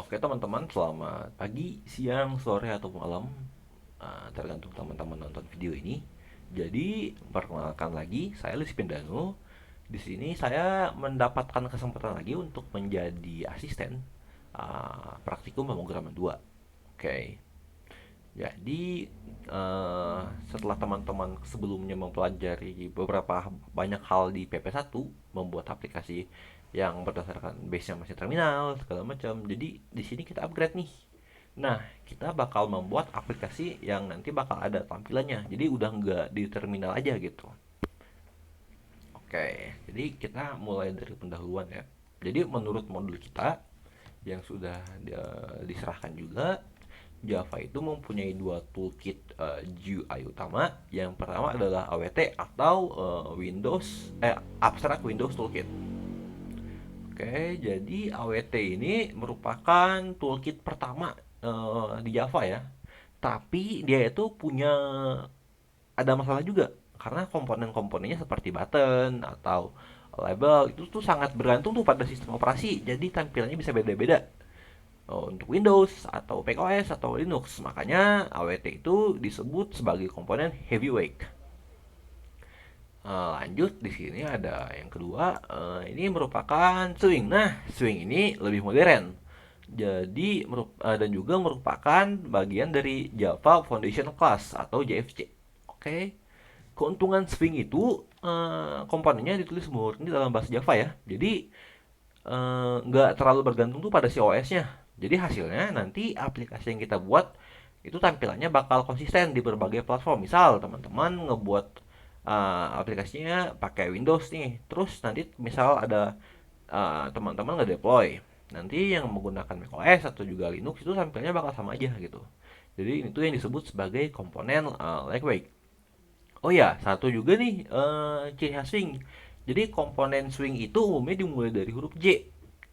Oke teman-teman, selamat pagi, siang, sore, atau malam, tergantung teman-teman nonton video ini. Jadi, perkenalkan lagi, saya Lutfi Pindano. Di sini saya mendapatkan kesempatan lagi untuk menjadi asisten praktikum pemrograman 2. Oke, jadi setelah teman-teman sebelumnya mempelajari beberapa banyak hal di PP1, membuat aplikasi yang berdasarkan base-nya masih terminal segala macam. Jadi di sini kita upgrade nih. Nah, kita bakal membuat aplikasi yang nanti bakal ada tampilannya. Jadi udah nggak di terminal aja gitu. Oke, jadi kita mulai dari pendahuluan ya. Jadi menurut modul kita yang sudah diserahkan juga, Java itu mempunyai dua toolkit GUI utama. Yang pertama adalah AWT atau Abstract Windows Toolkit. Oke, jadi AWT ini merupakan toolkit pertama di Java ya. Tapi dia itu punya ada masalah juga karena komponen-komponennya seperti button atau label itu tuh sangat bergantung tuh pada sistem operasi. Jadi tampilannya bisa beda-beda. Untuk Windows atau macOS atau Linux. Makanya AWT itu disebut sebagai komponen heavyweight. Lanjut di sini ada yang kedua, ini merupakan swing. Nah, swing ini lebih modern. Jadi dan juga merupakan bagian dari Java Foundation Class atau JFC. Oke. Keuntungan swing itu komponennya ditulis murni dalam bahasa Java ya. Jadi nggak terlalu bergantung tuh pada si OS-nya. Jadi hasilnya nanti aplikasi yang kita buat itu tampilannya bakal konsisten di berbagai platform. Misal teman-teman ngebuat aplikasinya pakai Windows nih, terus nanti misal ada teman-teman nge-deploy, nanti yang menggunakan macOS atau juga Linux itu tampilannya bakal sama aja gitu. Jadi itu yang disebut sebagai komponen lightweight. Oh ya, satu juga nih ciri khas swing. Jadi komponen swing itu umumnya dimulai dari huruf J.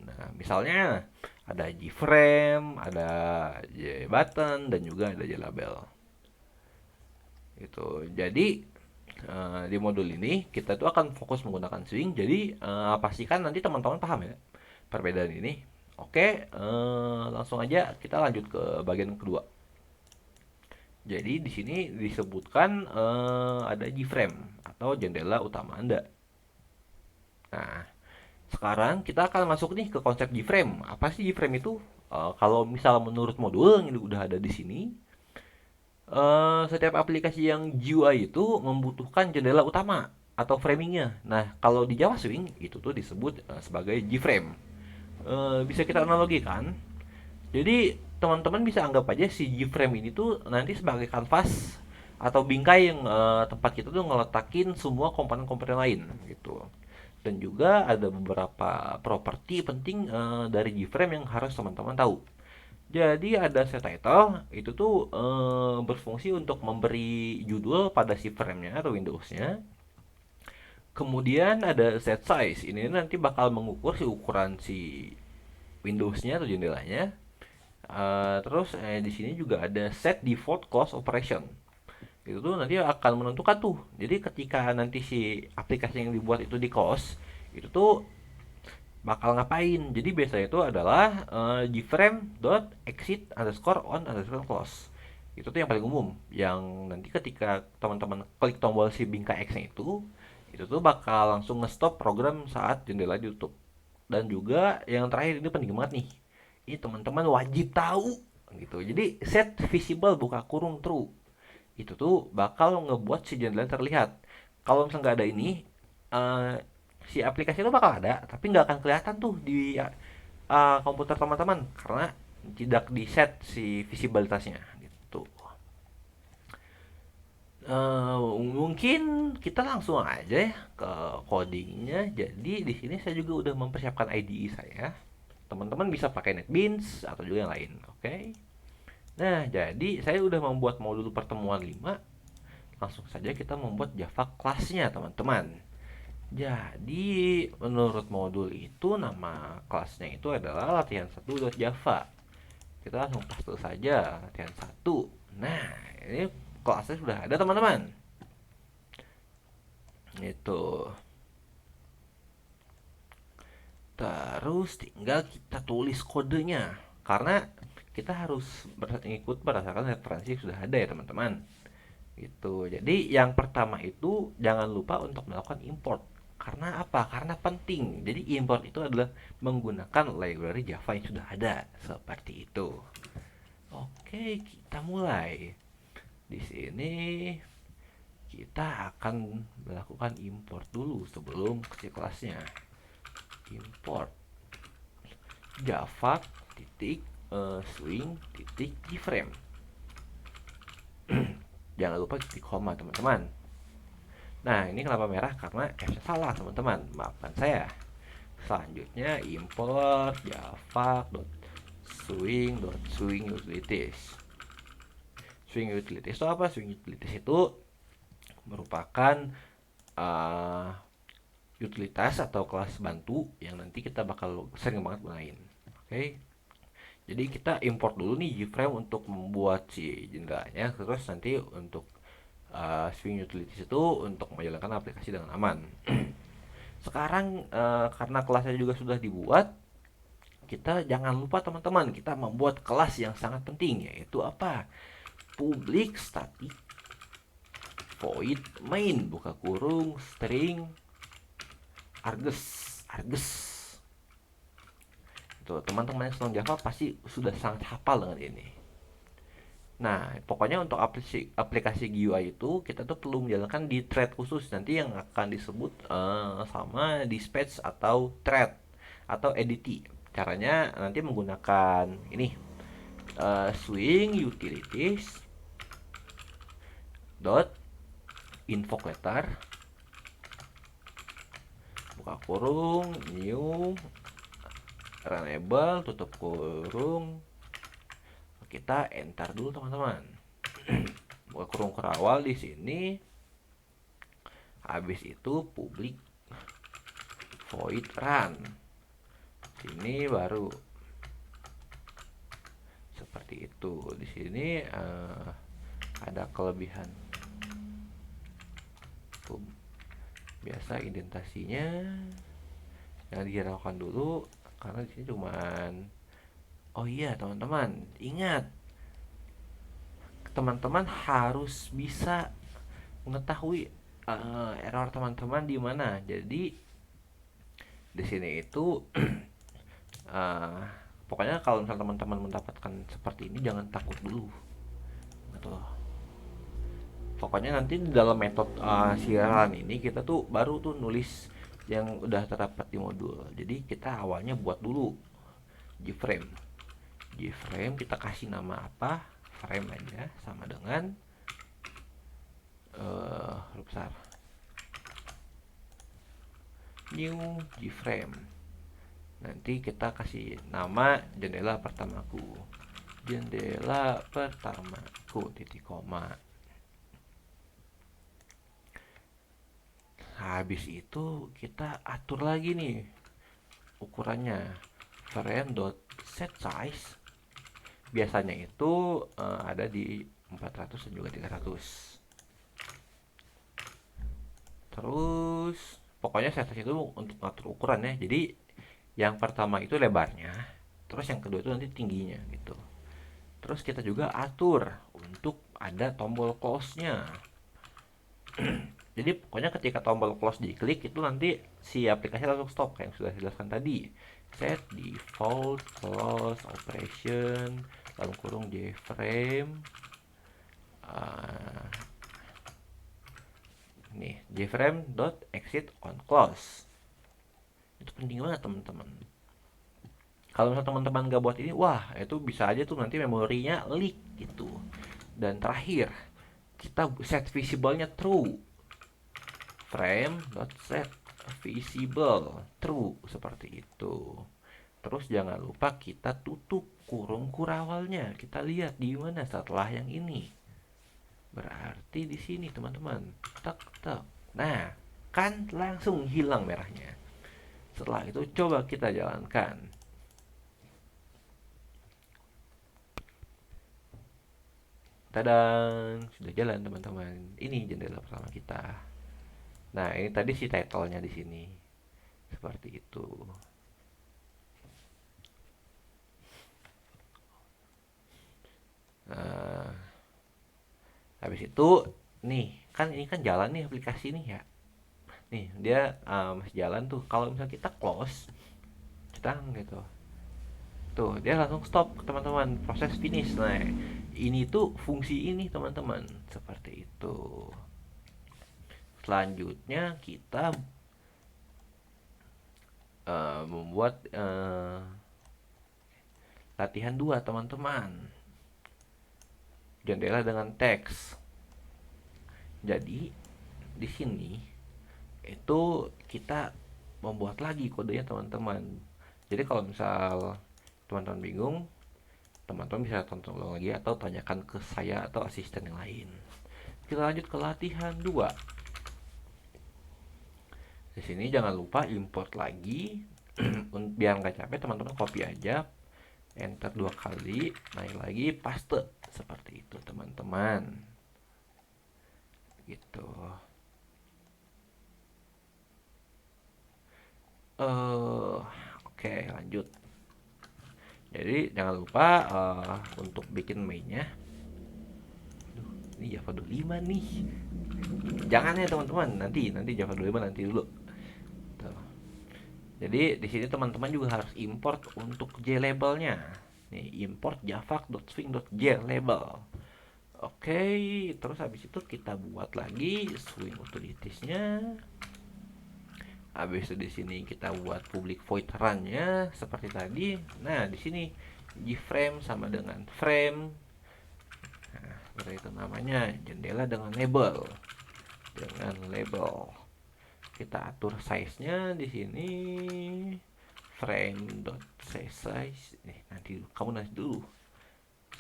Nah, misalnya ada J frame, ada J button, dan juga ada J label. Itu. Jadi di modul ini kita tuh akan fokus menggunakan swing. Jadi pastikan nanti teman-teman paham ya perbedaan ini. Oke, langsung aja kita lanjut ke bagian kedua. Jadi di sini disebutkan ada G-frame atau jendela utama Anda. Nah, sekarang kita akan masuk nih ke konsep G-frame. Apa sih G-frame itu? Kalau misal menurut modul yang udah ada di sini, setiap aplikasi yang GUI itu membutuhkan jendela utama atau framingnya. Nah, kalau di Java Swing itu tuh disebut sebagai G-frame. Bisa kita analogikan. Jadi teman-teman bisa anggap aja si G-frame ini tuh nanti sebagai kanvas atau bingkai yang tempat kita tuh ngeletakin semua komponen-komponen lain gitu. Dan juga ada beberapa properti penting dari G-frame yang harus teman-teman tahu. Jadi ada set title itu tuh berfungsi untuk memberi judul pada si frame-nya atau Windows-nya. Kemudian ada set size. Ini nanti bakal mengukur si ukuran si Windows-nya atau jendelanya. Terus di sini juga ada set default close operation. Itu tuh nanti akan menentukan tuh. Jadi ketika nanti si aplikasi yang dibuat itu di close, itu tuh bakal ngapain. Jadi biasanya itu adalah gframe dot exit underscore on underscore close. Itu tuh yang paling umum. Yang nanti ketika teman-teman klik tombol si bingkai X-nya itu tuh bakal langsung nge-stop program saat jendela ditutup. Dan juga yang terakhir ini penting banget nih. Ini teman-teman wajib tahu gitu. Jadi set visible buka kurung true. Itu tuh bakal ngebuat si jendela terlihat. Kalau misalnya nggak ada ini, eh, si aplikasi itu bakal ada, tapi nggak akan kelihatan tuh di komputer teman-teman karena tidak di set si visibilitasnya gitu. Mungkin kita langsung aja ya ke codingnya. Jadi di sini saya juga udah mempersiapkan IDE saya. Teman-teman bisa pakai NetBeans atau juga yang lain, oke? Okay? Nah, jadi saya udah membuat modul pertemuan 5. Langsung saja kita membuat Java kelasnya, teman-teman. Jadi, menurut modul itu nama kelasnya itu adalah latihan1.java. Kita langsung paste saja latihan 1. Nah, ini kelasnya sudah ada, teman-teman. Itu. Terus tinggal kita tulis kodenya. karena kita harus mengikut berdasarkan referensi yang sudah ada ya teman-teman. Gitu. Jadi yang pertama itu jangan lupa untuk melakukan import. Karena apa? Karena penting. Jadi import itu adalah menggunakan library Java yang sudah ada. Seperti itu. Oke, kita mulai. Di sini kita akan melakukan import dulu sebelum ke kelasnya. Import Java titik swing titik keyframe. Jangan lupa titik koma teman-teman. Nah, ini kenapa merah? Karena F-nya salah, teman-teman. Maafkan saya. Selanjutnya import java.swing utilities. Swing utilities itu apa? Swing utilities itu merupakan uh, utilitas atau kelas bantu yang nanti kita bakal sering banget gunain. Oke. Jadi kita import dulu nih JFrame untuk membuat si jendelanya, terus nanti untuk Swing Utilities itu untuk menjalankan aplikasi dengan aman. Sekarang karena kelasnya juga sudah dibuat, kita jangan lupa teman-teman, kita membuat kelas yang sangat penting, yaitu apa? Public static void main buka kurung string args args. Itu teman-teman yang senang Java pasti sudah sangat hafal dengan ini. Nah, pokoknya untuk aplikasi GUI itu kita tuh perlu menjalankan di thread khusus nanti yang akan disebut sama dispatch atau thread atau edit. Caranya nanti menggunakan ini swing utilities dot invoke letter buka kurung new runnable tutup kurung. Kita enter dulu teman-teman. Buka kurung kerawal di sini. Habis itu public void run. Sini baru seperti itu. Di sini ada kelebihan. Biasa indentasinya yang dihiraukan dulu karena di sini cuman. Oh iya teman-teman, ingat teman-teman harus bisa mengetahui error teman-teman di mana. Jadi di sini itu pokoknya kalau misalnya teman-teman mendapatkan seperti ini jangan takut dulu. Gitu. Pokoknya nanti di dalam metode siaran ini kita tuh baru tuh nulis yang udah terdapat di modul. Jadi kita awalnya buat dulu JFrame. JFrame kita kasih nama apa? Frame aja sama dengan huruf besar new JFrame. Nanti kita kasih nama jendela pertamaku titik koma. Habis itu kita atur lagi nih ukurannya frame.setSize biasanya itu ada di 400 dan juga 300. Terus pokoknya set size itu untuk ngatur ukurannya. Jadi yang pertama itu lebarnya, terus yang kedua itu nanti tingginya gitu. Terus kita juga atur untuk ada tombol close-nya. Jadi pokoknya ketika tombol close diklik itu nanti si aplikasi langsung stop kayak yang sudah dijelaskan tadi. Set default close operation dalam kurung JFrame nih JFrame dot exit on close. Itu penting banget teman-teman. Kalau misalnya teman-teman nggak buat ini, wah itu bisa aja tuh nanti memorinya leak gitu. Dan terakhir kita set visible-nya true. Frame dot set visible true seperti itu. Terus jangan lupa kita tutup kurung kurawalnya. Kita lihat di mana setelah yang ini. Berarti di sini teman-teman. Tak tak. Nah, kan langsung hilang merahnya. Setelah itu coba kita jalankan. Tadang, sudah jalan teman-teman. Ini jendela pertama kita. Nah, ini tadi si title-nya di sini. Seperti itu. Habis itu nih, kan ini kan jalan nih aplikasi nih ya. Nih, dia masih jalan tuh. Kalau misalnya kita close, sedang gitu. Tuh, dia langsung stop, teman-teman. Proses finish. Nah, ini tuh fungsi ini, teman-teman. Seperti itu. Selanjutnya kita membuat latihan 2, teman-teman. Jendela dengan teks. Jadi, di sini itu kita membuat lagi kodenya, teman-teman. Jadi kalau misal teman-teman bingung, teman-teman bisa tonton ulang lagi atau tanyakan ke saya atau asisten yang lain. Kita lanjut ke latihan 2. Di sini jangan lupa import lagi. Biar nggak capek, teman-teman copy aja, enter 2 kali, naik lagi, paste seperti itu, teman-teman. Gitu. Oke, lanjut. Jadi jangan lupa untuk bikin mainnya. Ini Java 25 nih. Jangan ya teman-teman, nanti Java 25 nanti dulu. Tuh. Jadi di sini teman-teman juga harus import untuk JLabel-nya. Nih, import java.swing.jlabel. Oke, terus habis itu kita buat lagi swing utilities-nya. Habis itu di sini kita buat public void run-nya seperti tadi. Nah, di sini gframe sama dengan frame. Nah, seperti itu namanya, jendela dengan label. Dengan label. Kita atur size-nya di sini. Frame.size. Nanti dulu.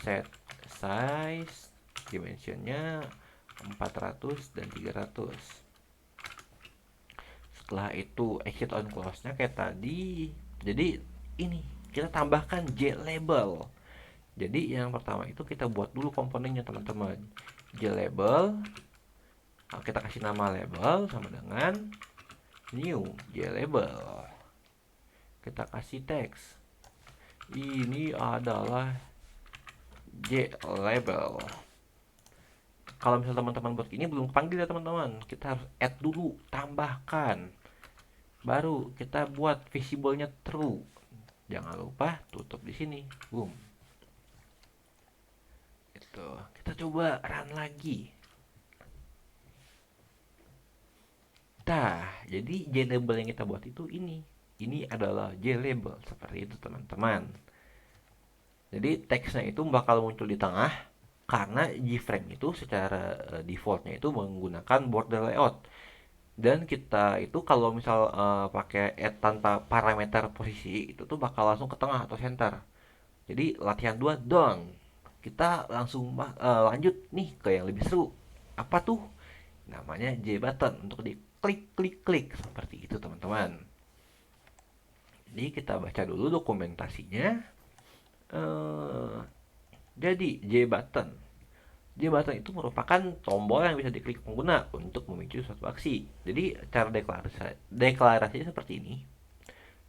Set size, dimensionnya 400 dan 300. Setelah itu exit on close-nya kayak tadi. Jadi ini kita tambahkan JLabel. Jadi yang pertama itu kita buat dulu komponennya, teman-teman. JLabel, kita kasih nama label sama dengan new JLabel. Kita kasih teks. Ini adalah JLabel. Kalau misalnya teman-teman buat ini belum panggil ya teman-teman, kita harus add dulu, tambahkan. Baru kita buat visible-nya true. Jangan lupa tutup di sini. Boom. Itu. Kita coba run lagi. Nah, jadi JLabel yang kita buat itu ini. Ini adalah JLabel seperti itu, teman-teman. Jadi teksnya itu bakal muncul di tengah karena gframe itu secara defaultnya itu menggunakan border layout. Dan kita itu kalau misal pakai add tanpa parameter posisi itu tuh bakal langsung ke tengah atau center. Jadi latihan 2 dong. Kita langsung lanjut nih ke yang lebih seru. Apa tuh? Namanya J button untuk di klik klik klik seperti itu, teman-teman. Jadi kita baca dulu dokumentasinya. Jadi J button. J button itu merupakan tombol yang bisa diklik pengguna untuk memicu suatu aksi. Jadi cara deklarasinya seperti ini.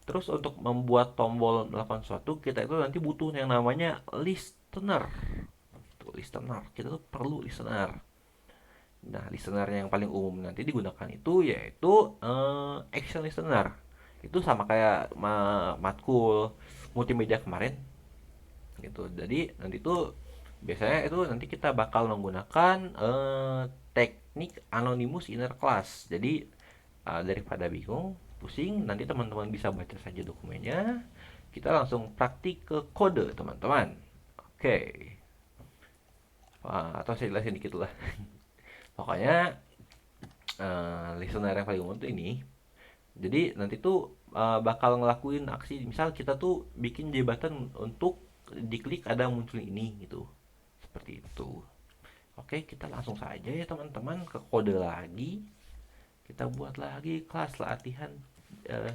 Terus untuk membuat tombol melakukan sesuatu, kita itu nanti butuh yang namanya listener. Listener, kita tuh perlu listener. Nah, listener yang paling umum nanti digunakan itu yaitu action listener. Itu sama kayak matkul multimedia kemarin gitu. Jadi nanti tuh biasanya itu nanti kita bakal menggunakan teknik anonymous inner class. Jadi daripada bingung, pusing, nanti teman-teman bisa baca saja dokumennya. Kita langsung praktik ke kode, teman-teman. Oke. Atau saya jelasin dikit lah. Pokoknya listener yang paling umum tuh ini. Jadi nanti tuh bakal ngelakuin aksi, misal kita tuh bikin jabatan untuk diklik ada muncul ini gitu. Seperti itu. Oke, kita langsung saja ya teman-teman ke kode lagi. Kita buat lagi kelas latihan 3.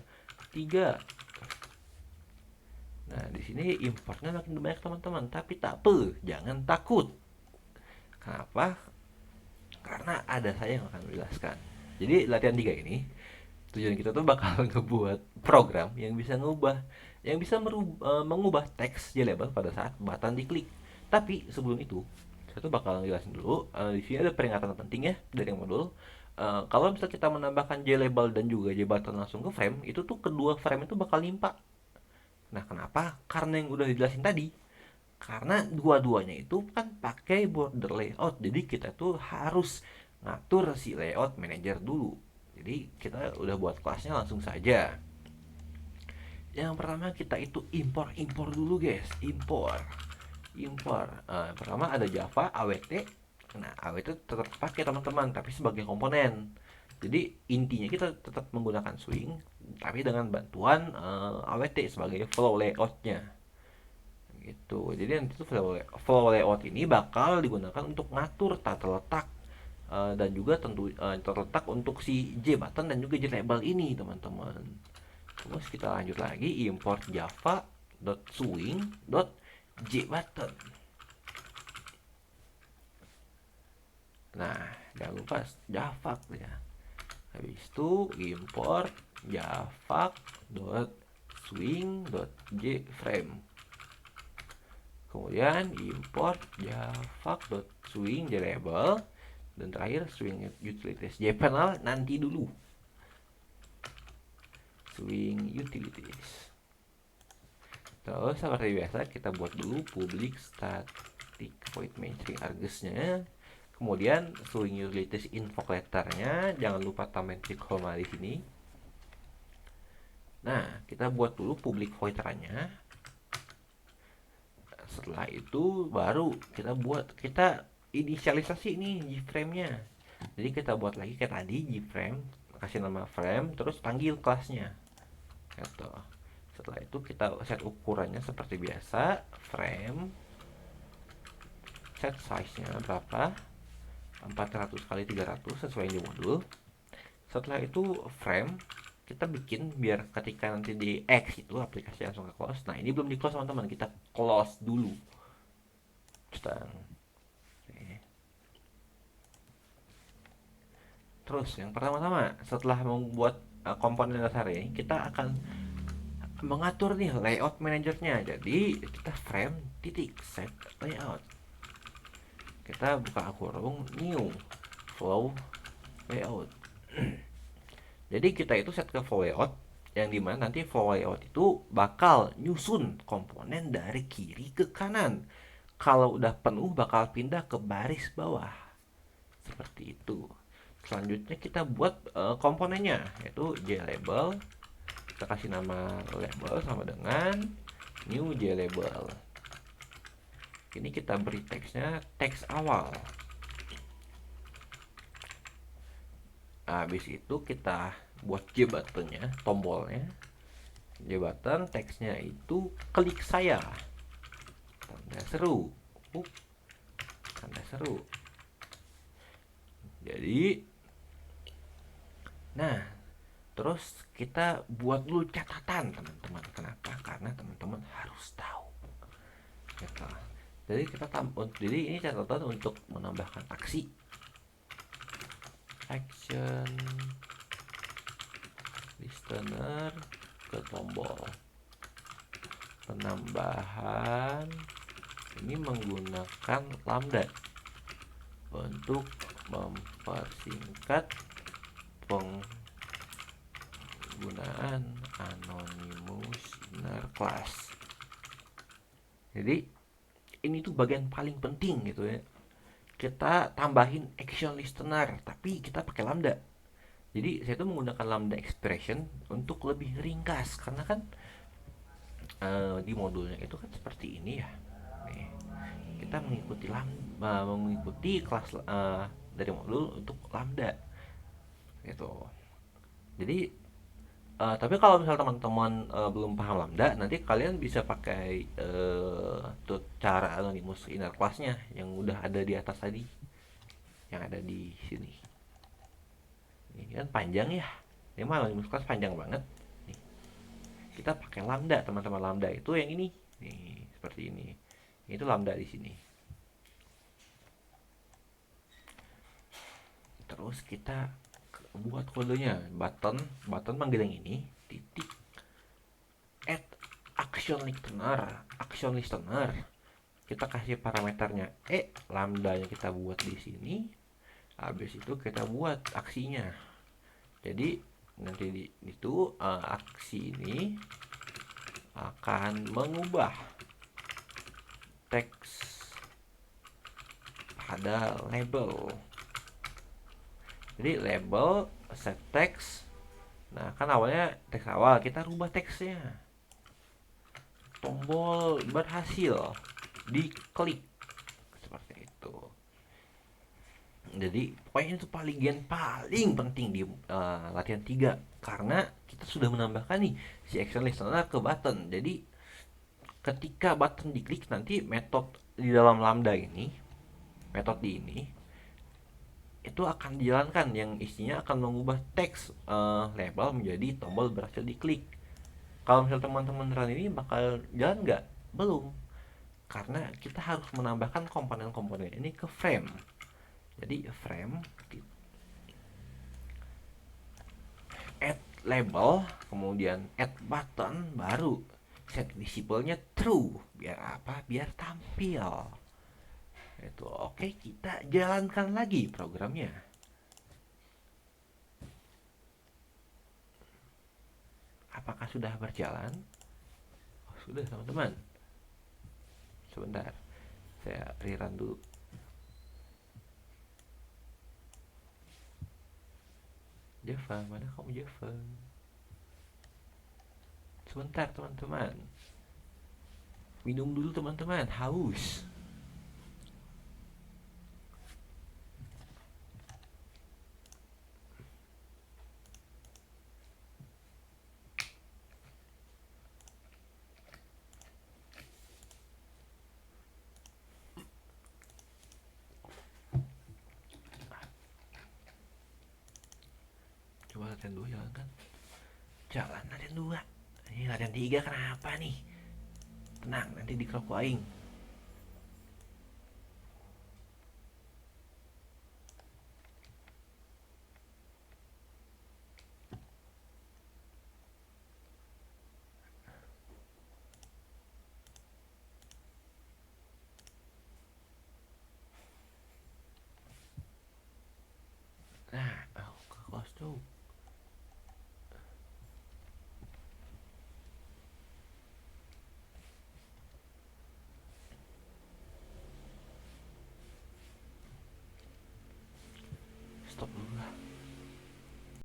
Nah, di sini importnya makin banyak teman-teman, tapi tak apa, jangan takut. Kenapa? Karena ada saya yang akan menjelaskan. Jadi latihan 3 ini tujuan kita tuh bakal ngebuat program yang bisa mengubah teks JLabel pada saat button diklik. Tapi sebelum itu, saya tuh bakal ngejelasin dulu. Di sini ada peringatan penting ya dari modul. Kalau misalnya kita menambahkan J-label dan juga J-button langsung ke frame, itu tuh kedua frame itu bakal nimpa. Nah, kenapa? Karena yang udah dijelasin tadi. Karena dua-duanya itu kan pakai border layout. Jadi kita tuh harus ngatur si layout manager dulu. Jadi kita udah buat kelasnya langsung saja. Yang pertama kita itu impor dulu guys. Impor. Pertama ada Java AWT. Nah, AWT tetap pakai teman-teman, tapi sebagai komponen. Jadi intinya kita tetap menggunakan swing, tapi dengan bantuan AWT sebagai flow layoutnya gitu. Jadi nanti tuh flow layout ini bakal digunakan untuk ngatur tata letak dan juga tentu terletak untuk si J button dan juga J label ini teman-teman. Terus kita lanjut lagi import java.swing.jbutton. Nah, jangan lupa Java ya. Habis itu import java.swing.jframe. Kemudian import java.swing.jlabel dan terakhir swing utilities. Jpanel nanti dulu. Swing utilities. Terus seperti biasa kita buat dulu public static void main string argusnya. Kemudian swing utilities info collectornya, jangan lupa tambahin koma di sini. Nah, kita buat dulu public void-nya. Setelah itu baru kita inisialisasi nih Gframe-nya. Jadi kita buat lagi kayak tadi Gframe, kasih nama frame, terus panggil kelasnya. Gitu. Setelah itu kita set ukurannya seperti biasa, frame, set size-nya berapa, 400 kali 300 sesuai yang di modul. Setelah itu frame kita bikin biar ketika nanti di X itu aplikasi langsung ke close. Nah, ini belum di close teman-teman, kita close dulu. Terus yang pertama-tama setelah membuat komponen dasar ini, kita akan mengatur nih layout manajernya. Jadi kita frame titik set layout. Kita buka kurung new flow layout. Jadi kita itu set ke flow layout yang dimana nanti flow layout itu bakal nyusun komponen dari kiri ke kanan. Kalau udah penuh bakal pindah ke baris bawah. Seperti itu. Selanjutnya kita buat komponennya, yaitu JLabel. Kita kasih nama label sama dengan new JLabel. Ini kita beri teksnya teks awal. Habis itu kita buat J buttonnya, tombolnya. J button teksnya itu klik saya. Tanda seru. Tanda seru. Jadi nah, terus kita buat dulu catatan teman-teman. Kenapa? Karena teman-teman harus tahu. Gitu. Jadi ini catatan untuk menambahkan aksi action listener ke tombol. Penambahan ini menggunakan lambda untuk mempersingkat penggunaan anonymous inner class. Jadi ini tuh bagian paling penting gitu ya. Kita tambahin action listener, tapi kita pakai lambda. Jadi saya tuh menggunakan lambda expression untuk lebih ringkas karena kan di modulnya itu kan seperti ini ya. Nih, kita mengikuti kelas dari modul untuk lambda gitu. Jadi tapi kalau misalnya teman-teman belum paham lambda, nanti kalian bisa pakai tuh cara anonymous inner class-nya yang udah ada di atas tadi, yang ada di sini. Ini kan panjang ya, ini mah anonymous class panjang banget. Nih, kita pakai lambda teman-teman. Lambda itu yang ini, nih seperti ini. Itu lambda di sini. Terus kita buat kodenya, button manggil yang ini, titik add action listener. kita kasih parameternya lambdanya kita buat di sini, habis itu kita buat aksinya. Jadi nanti itu aksi ini akan mengubah teks pada label. Jadi label set text. Nah, kan awalnya teks awal, kita rubah teksnya. Tombol berhasil diklik seperti itu. Jadi pokoknya itu paling penting di latihan 3 karena kita sudah menambahkan nih si action listener ke button. Jadi ketika button diklik nanti metode di dalam lambda ini, metode ini itu akan dijalankan yang isinya akan mengubah teks label menjadi tombol berhasil diklik. Kalau misalnya teman-teman run ini bakal jalan nggak? Belum, karena kita harus menambahkan komponen-komponen ini ke frame. Jadi frame add label, kemudian add button, baru set visible-nya true. Biar apa? Biar tampil. Itu oke, kita jalankan lagi programnya. Apakah sudah berjalan? Oh, sudah teman-teman. Sebentar, saya rerun dulu. Java, mana kamu Java? Sebentar teman-teman. Minum dulu teman-teman, haus. Coba latihan 2 jalan kan? Jalan latihan 2. Ini latihan 3 kenapa nih? Tenang, nanti dikeroku aing.